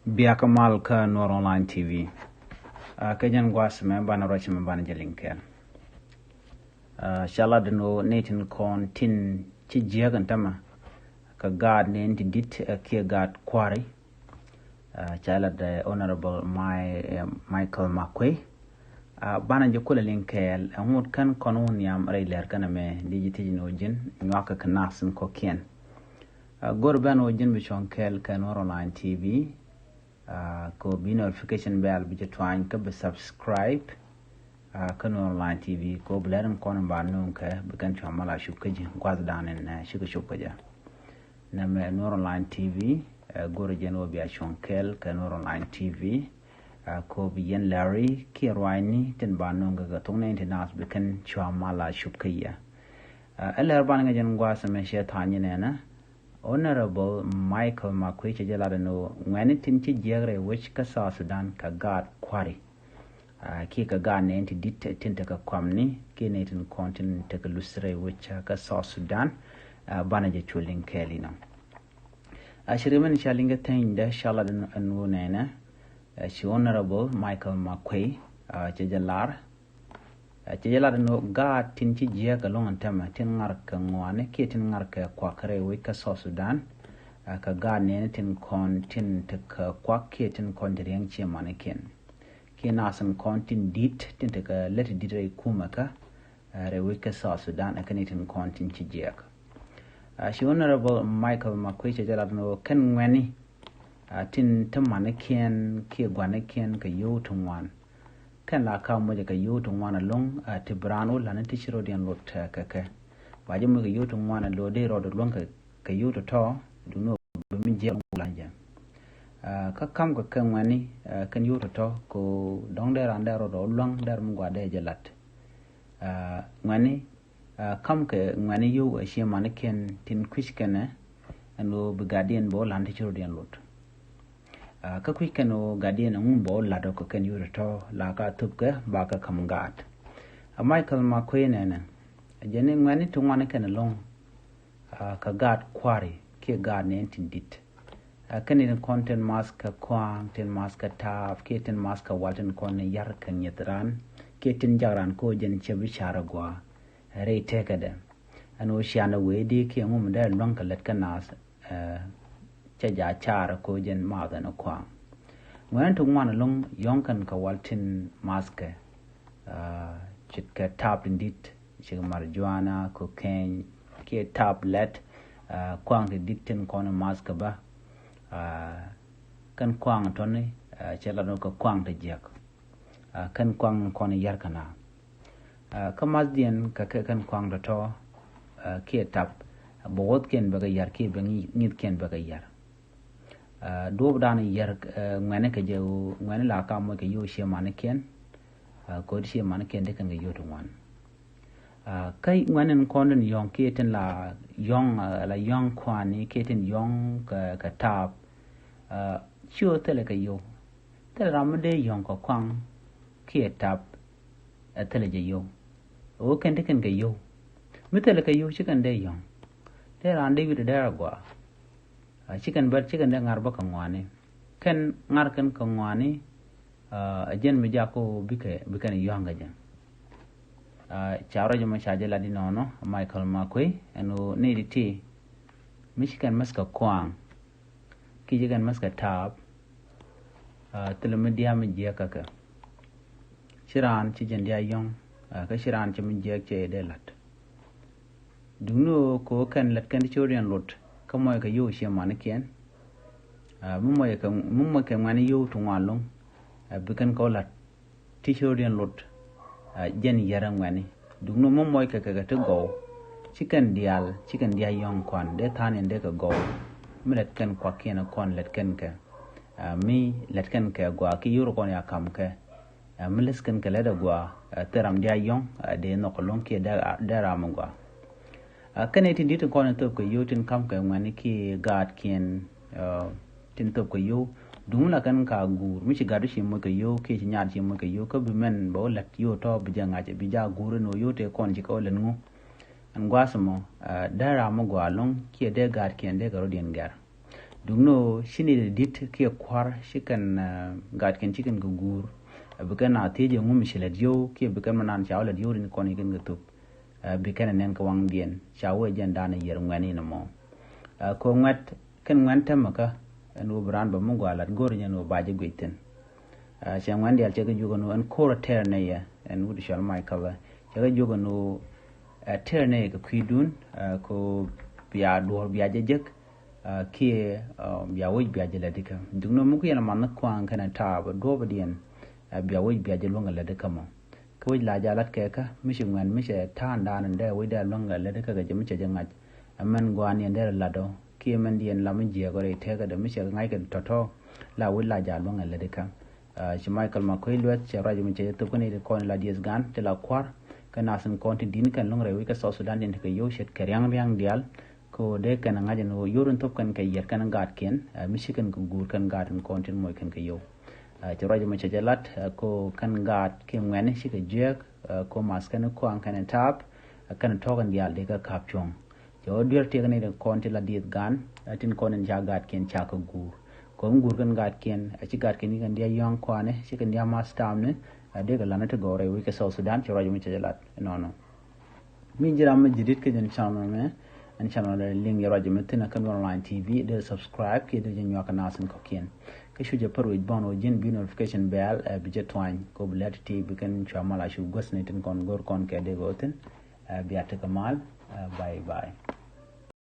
Biakamal ka nuer online TV. Kajan gwas me bana roch me bana jelinkel. Shala deno netin kon tin chi jiääk tama ka gaat ne inti dit kia gaat kwari. Shala the Honorable Michael Makwe. Bana jokula linkel ngut kan konun yam railer kana me digiti no jin nwaka kanasin ko kien. Gorban o jin bichonkel ka nuer online TV. Ko be notification bell bi jotwany ka be subscribe ka online TV ko blaren kon ba non ka be kan chamala shukaji gwaz danen na shukaja na me online TV goro jeno bi ashonkel ka online TV ko bi yen Lääri ki rwani ten ba non ga tong ne nas be kan chamala shukaya eler ban ga jen gwaz me shetani na Honorable Michael Makwe Chajalano Wanitin Jere which Kasa Sudan ka gaat kwari. Ki ka gaat nenti dit tintaka kwamni, ki netin continent taka lusre which Kasa Sudan banaja chulin kelino. Shiriman shalinga tenda shaladan anwunena. She Honorable Michael Makwe Chajalar. Chajalar no gaat tinchi jiääk along tema tin ngarka ngwane ki tin ngarka kwakre we ka so Sudan ka gaat ne tin kon tin ka kwak ki tin kon direng chi maneken ki nasan kon tin dit tin ka let dire kumaka re we ka so Sudan ka ne tin kon tin chi jiääk. She Honorable Michael Makwe Chajalar no kan ngweni tin tamaneken ki gwaneken ka yo tungwan kan la ka mo ka yutu wana long te brano la nanti shiro dian lot ka ba je mo ka yutu wana lo de ro do long ka yutu to du no be mi je lanja ka kam ka kan wani kan yutu to ko dong de ran de ro do long der mo gwa de je lat wani kam ka wani yu a she manken tin kwishkene ando be gadien bo la nanti shiro dian lot ka kwikeno gadien ngumbo la do ko ken yurto la ka tupke ba ka kamgat Michael Makwe nene jeni ngani to ngane ken long ka gat kwari ke gad ne tindit ken in content mask kwang ten mask taf ke ten mask walten kon yar kan yetran ke tin jaran ko jen chebi chara gwa re tekade ano shiana wedi ke ngum da long ka let kanas cha chara ko jen ma da no kwa ngwan to ngwana long yonkan ka waltin maske chit ka tap indit chig marijuana cocaine ke tablet kwang de ditin kono maske ba kan kwang to ne chela no ka kwang de jiääk kan kwang kono yar kana ka mazdien ka kan kwang do to ke tap bot ken ba ga yar ke ba ngit ken ba ga yar do dan yer ngane ka je ngane la ka mo ke yo she maneken ko she maneken de kan yo to wan kai ngane kon den yong ke ten la yong kwani ke ten yong ka tap chu tele ka yo tele ram de yong ko kwang ke tap tele je yo o ken de kan ga yo mi tele ka yo chi kan de yong de ran de wi de gwa chicken de ngar ba kangwane ken ngar ken kangwane ajen mi jako bikan yonga jan chawra jama shaje la di nono Michael Makwe eno ne diti michigan maska kwang ki jigan maska tab telemedia mi jiääk ka shiran chi jen dia yong ka shiran chi mi jiääk che de lat duno ko kan lat kan chorian lot kamoy ka yo she maneken mumoy ka ngani yo to walong bikan ko lat t-shirtian lot jen yaran ngani dugno mumoy ka to go chicken dia yong kwan de tanen de ka go milet kan kwa kena kon let kan ka mi let kan ka gwa ki yuro kon ya kam ka miles kan ka leda gwa teram dia yong de no kolon ke da ram gwa kane tin dit ko na to ko yo tin kam ka ngani ki gaat ken tin to ko yo dumla kan ka gur mi gadu shi mo ko yo ke nyar shi mo ko yo ko bi men bo lat yo to bi janga je bi ja gur no yo te kon ji ko len ngu an gwasmo dara mo gwalong ki de gaat ken de garo den gar dungno shini dit ki kwar shikan gaat ken chicken go gur bikan ateje ngum shilet yo ki bikan manan chawla yo ni koni gen gutup bikan nen ko wang dien chawe jen dana yer ngani no mo ko ngat ken nganta maka no brand ba mungo alat gor nyen no baje gwiten cha ngandi al chega jugo no an kora ter ne ya en wudi shal mai kala chega jugo no ter ne ko kwidun ko biya dor biya jejek ki biya woj biya jela dika dungno muku yana man kwang kana ta ba do ba dien biya woj biya jelo ngala dika mo ko la jalat ke ka mishi ngwan mishi ta ndan nda woj da longa la dika ga jemi che jangaj amman gwani nder lado ki man dien lamun je gore te ga da mishi ngai ka toto la woj la jalo ngala dika ci Michael McQuay luat ci radio mi ci to ko ne ko la dies gan te la kwar kana sun konti din kan long rewi ka so Sudan den ke yo shet keryang yang dial ko de kan ngaje no yorun top kan kay yer kan gat ken michigan ko gur kan gat kontin moy kan ke yo ci radio mi ci jalat ko kan gat ke ngene shi ke jiääk ko mas kan ko an kan tap kan to kan dial de ka kapchong jo dir te kan ne konti la dies gan tin konen ja gat ken cha ko gur ko ngur kan gat ken ci gat ken kan dia yang kwane ci kan dia mas tamne de ga lanata gore wi ke so Sudan ci radio mi ci jalat no min jiram jidit ke jen channel me an channel link ya radio mi tin kan online tv de subscribe ke de jen yoka nasin ko ken ke shuje paru bono jen bi notification bell bi jetwan ko blet tv kan chamala shu gosne tin kon gor kon ke de goten bi ataka mal bye bye